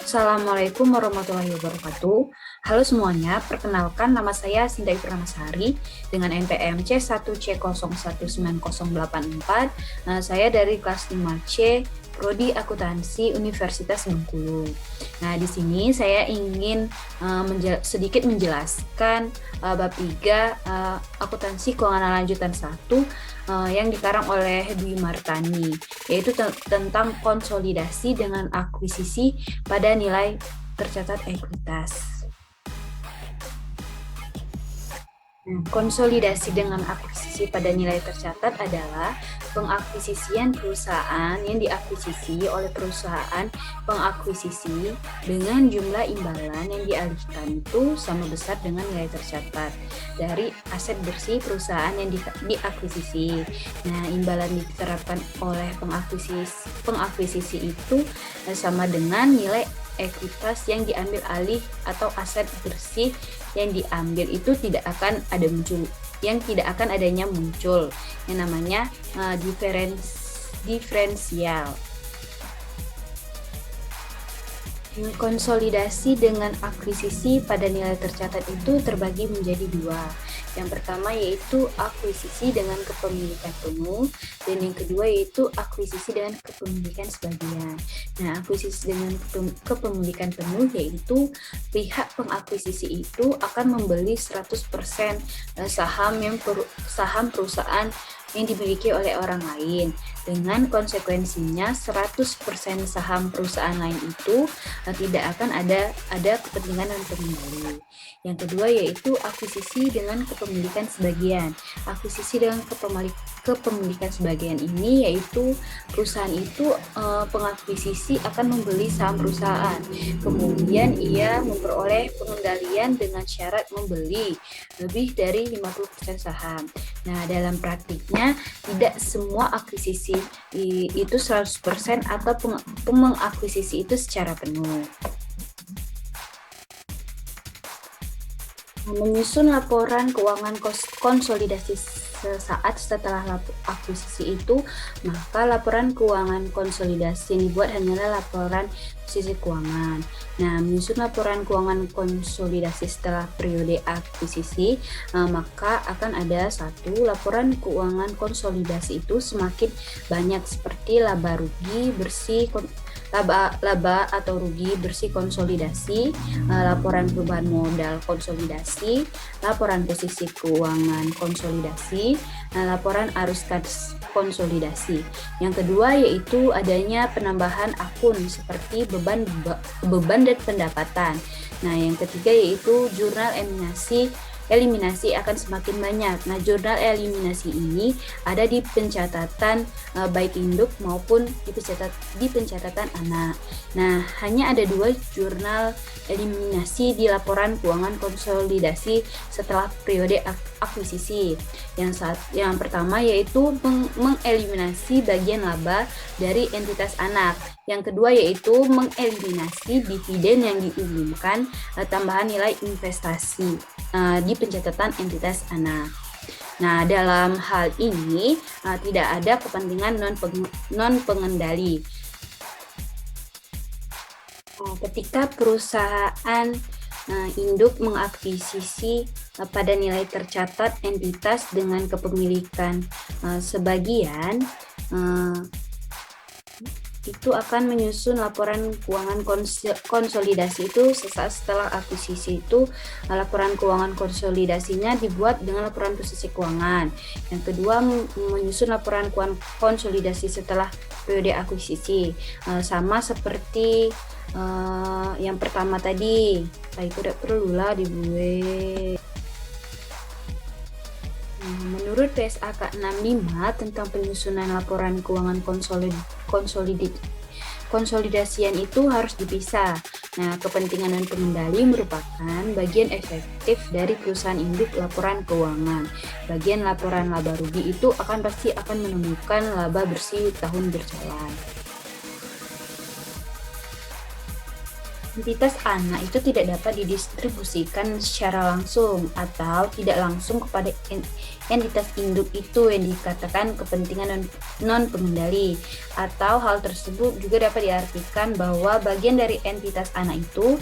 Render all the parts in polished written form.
Assalamualaikum warahmatullahi wabarakatuh. Halo semuanya, perkenalkan nama saya Sinda Purnamasari dengan NPM C1C011984. Saya dari kelas 5C, Prodi Akuntansi Universitas Bengkulu. Nah, di sini saya ingin sedikit menjelaskan bab 3 Akuntansi Keuangan Lanjutan 1 yang dikarang oleh Dwi Martani, yaitu tentang konsolidasi dengan akuisisi pada nilai tercatat ekuitas. Konsolidasi dengan akuisisi pada nilai tercatat adalah pengakuisisian perusahaan yang diakuisisi oleh perusahaan pengakuisisi dengan jumlah imbalan yang dialihkan itu sama besar dengan nilai tercatat dari aset bersih perusahaan yang diakuisisi. Nah, imbalan diterapkan oleh pengakuisisi itu sama dengan nilai ekuitas yang diambil alih atau aset bersih yang diambil itu tidak akan adanya muncul yang namanya diferensial. Konsolidasi dengan akuisisi pada nilai tercatat itu terbagi menjadi dua. Yang pertama yaitu akuisisi dengan kepemilikan penuh, dan yang kedua yaitu akuisisi dengan kepemilikan sebagian. Nah, akuisisi dengan kepemilikan penuh yaitu pihak pengakuisisi itu akan membeli 100% saham perusahaan yang dimiliki oleh orang lain. Dengan konsekuensinya 100% saham perusahaan lain itu tidak akan ada kepentingan dan pengendali. Yang kedua yaitu akuisisi dengan kepemilikan sebagian. Akuisisi dengan kepemilikan sebagian ini yaitu perusahaan itu pengakuisisi akan membeli saham perusahaan. Kemudian ia memperoleh pengendalian dengan syarat membeli lebih dari 50% saham. Nah, dalam praktiknya tidak semua akuisisi itu 100% atau mengakuisisi itu secara penuh. Menyusun laporan keuangan konsolidasi sesaat setelah akuisisi itu, maka laporan keuangan konsolidasi yang dibuat hanyalah laporan posisi keuangan. Nah, menyusun laporan keuangan konsolidasi setelah periode akuisisi, maka akan ada satu laporan keuangan konsolidasi itu semakin banyak seperti laba rugi bersih laba atau rugi bersih konsolidasi, laporan perubahan modal konsolidasi, laporan posisi keuangan konsolidasi, laporan arus kas konsolidasi. Yang kedua yaitu adanya penambahan akun seperti beban dan pendapatan. Nah, yang ketiga yaitu jurnal eliminasi akan semakin banyak. Nah, jurnal eliminasi ini ada di pencatatan baik induk maupun di pencatatan anak. Nah, hanya ada 2 jurnal eliminasi di laporan keuangan konsolidasi setelah periode akuisisi. Yang pertama yaitu mengeliminasi bagian laba dari entitas anak. Yang kedua yaitu mengeliminasi dividen yang diumumkan tambahan nilai investasi di pencatatan entitas anak. Nah, dalam hal ini tidak ada kepentingan non pengendali. Ketika perusahaan induk mengakuisisi pada nilai tercatat entitas dengan kepemilikan sebagian, itu akan menyusun laporan keuangan konsolidasi itu sesaat setelah akuisisi itu. Laporan keuangan konsolidasinya dibuat dengan laporan posisi keuangan. Yang kedua menyusun laporan keuangan konsolidasi setelah periode akuisisi, sama seperti yang pertama tadi. Itu tidak perlulah dibuat. Menurut PSAK 65 tentang penyusunan laporan keuangan konsolidasian itu harus dipisah. Nah, kepentingan dan pengendali merupakan bagian efektif dari perusahaan induk laporan keuangan. Bagian laporan laba rugi itu pasti akan menemukan laba bersih tahun berjalan. Entitas anak itu tidak dapat didistribusikan secara langsung atau tidak langsung kepada entitas induk itu yang dikatakan kepentingan non-pengendali. Atau hal tersebut juga dapat diartikan bahwa bagian dari entitas anak itu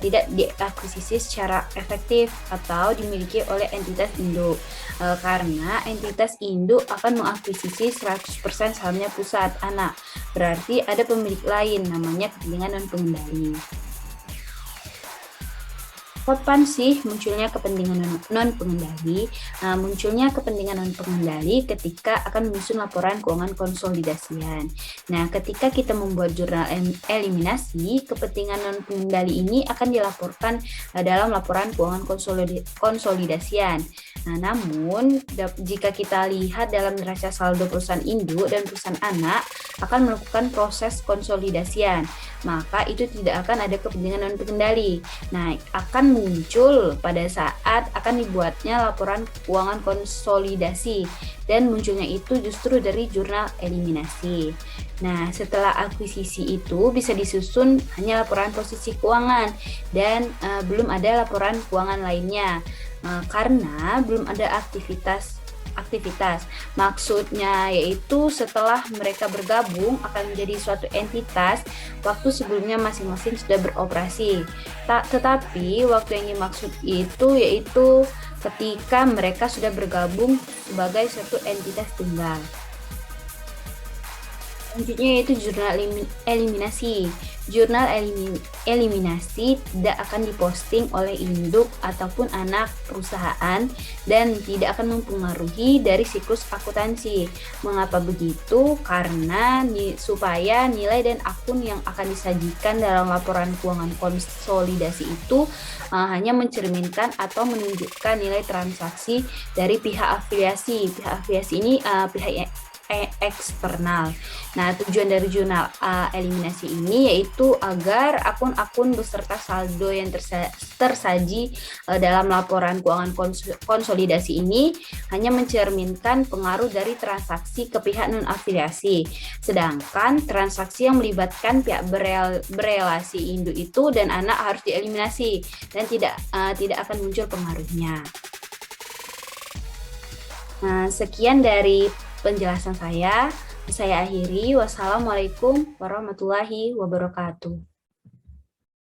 tidak diakuisisi secara efektif atau dimiliki oleh entitas induk. Karena entitas induk akan mengakuisisi 100% sahamnya pusat anak. Berarti ada pemilik lain namanya kepentingan non-pengendali. Kapan sih munculnya kepentingan non-pengendali? Munculnya kepentingan non-pengendali ketika akan menyusun laporan keuangan konsolidasian. Nah, ketika kita membuat jurnal eliminasi, kepentingan non-pengendali ini akan dilaporkan dalam laporan keuangan konsolidasian. Nah, namun jika kita lihat dalam neraca saldo perusahaan induk dan perusahaan anak akan melakukan proses konsolidasian, maka itu tidak akan ada kepentingan non-pengendali. Nah, akan muncul pada saat akan dibuatnya laporan keuangan konsolidasi dan munculnya itu justru dari jurnal eliminasi. Nah, setelah akuisisi itu bisa disusun hanya laporan posisi keuangan dan belum ada laporan keuangan lainnya karena belum ada aktivitas. Maksudnya yaitu setelah mereka bergabung akan menjadi suatu entitas waktu sebelumnya masing-masing sudah beroperasi. Tetapi waktu yang dimaksud itu yaitu ketika mereka sudah bergabung sebagai suatu entitas tunggal. Selanjutnya yaitu jurnal eliminasi. Jurnal eliminasi tidak akan diposting oleh induk ataupun anak perusahaan dan tidak akan mempengaruhi dari siklus akuntansi. Mengapa begitu? Karena supaya nilai dan akun yang akan disajikan dalam laporan keuangan konsolidasi itu hanya mencerminkan atau menunjukkan nilai transaksi dari pihak afiliasi. Pihak afiliasi ini pihak eksternal. Nah, tujuan dari jurnal eliminasi ini yaitu agar akun-akun beserta saldo yang tersaji dalam laporan keuangan konsolidasi ini hanya mencerminkan pengaruh dari transaksi ke pihak non-afiliasi. Sedangkan transaksi yang melibatkan pihak berelasi induk itu dan anak harus dieliminasi dan tidak akan muncul pengaruhnya. Nah, sekian dari penjelasan saya akhiri. Wassalamualaikum warahmatullahi wabarakatuh.